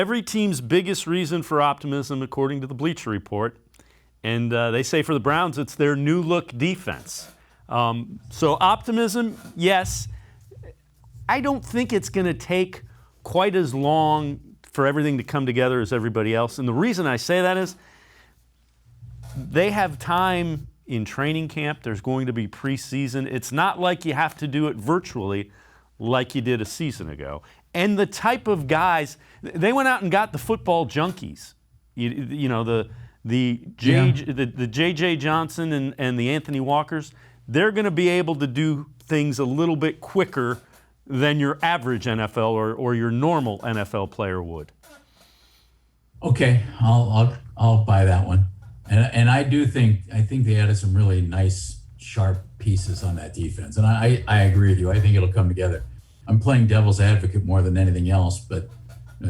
Every team's biggest reason for optimism, according to the Bleacher Report, and they say for the Browns, it's their new look defense. So optimism, yes. I don't think it's going to take quite as long for everything to come together as everybody else. And the reason I say that is they have time in training camp. There's going to be preseason. It's not like you have to do it virtually like you did a season ago. And the type of guys, they went out and got the football junkies. You know, the J.J. Johnson and the Anthony Walkers. They're going to be able to do things a little bit quicker than your average NFL or your normal NFL player would. Okay, I'll buy that one. And I think they added some really nice, sharp pieces on that defense. And I agree with you. I think it'll come together. I'm playing devil's advocate more than anything else, but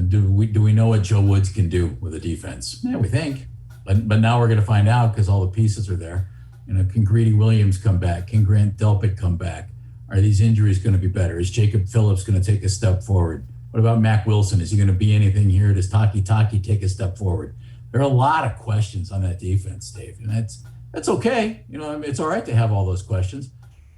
do we know what Joe Woods can do with a defense? Yeah, we think. But now we're going to find out because all the pieces are there. You know, can Greedy Williams come back? Can Grant Delpit come back? Are these injuries going to be better? Is Jacob Phillips going to take a step forward? What about Mac Wilson? Is he going to be anything here? Does Taki take a step forward? There are a lot of questions on that defense, Dave, and that's okay. You know, I mean, it's all right to have all those questions,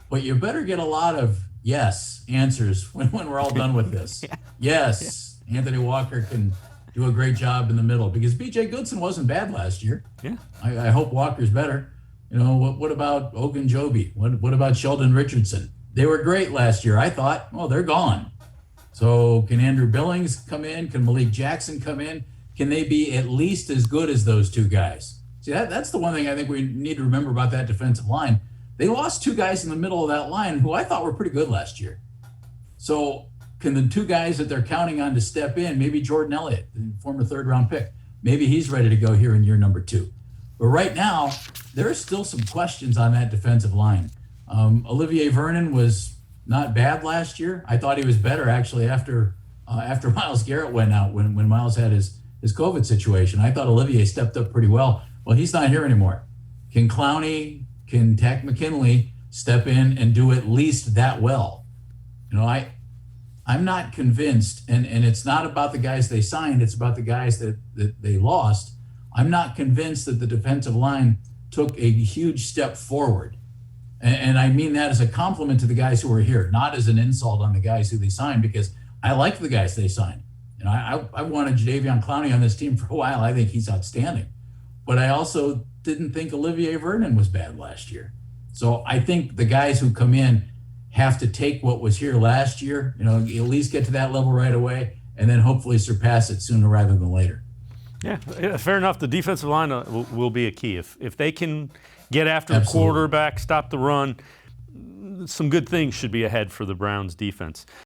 but you better get a lot of yes answers when we're all done with this. Yeah. Yes, yeah. Anthony Walker can do a great job in the middle because B.J. Goodson wasn't bad last year. Yeah, I hope Walker's better. You know, what about Ogunjobi? What about Sheldon Richardson? They were great last year. I thought, well, they're gone. So can Andrew Billings come in? Can Malik Jackson come in? Can they be at least as good as those two guys? See, that's the one thing I think we need to remember about that defensive line. They lost two guys in the middle of that line who I thought were pretty good last year. So can the two guys that they're counting on to step in, maybe Jordan Elliott, the former third-round pick, maybe he's ready to go here in year number 2. But right now, there are still some questions on that defensive line. Olivier Vernon was not bad last year. I thought he was better actually after Myles Garrett went out when Myles had his COVID situation. I thought Olivier stepped up pretty well. Well, he's not here anymore. Can Clowney, can Tack McKinley step in and do at least that well? You know, I'm not convinced, and it's not about the guys they signed, it's about the guys that they lost. I'm not convinced that the defensive line took a huge step forward. And I mean that as a compliment to the guys who are here, not as an insult on the guys who they signed, because I like the guys they signed. And I wanted Jadeveon Clowney on this team for a while. I think he's outstanding. But I also didn't think Olivier Vernon was bad last year. So I think the guys who come in have to take what was here last year, you know, at least get to that level right away, and then hopefully surpass it sooner rather than later. Yeah, fair enough. The defensive line will be a key. If they can get after the quarterback, stop the run, some good things should be ahead for the Browns defense.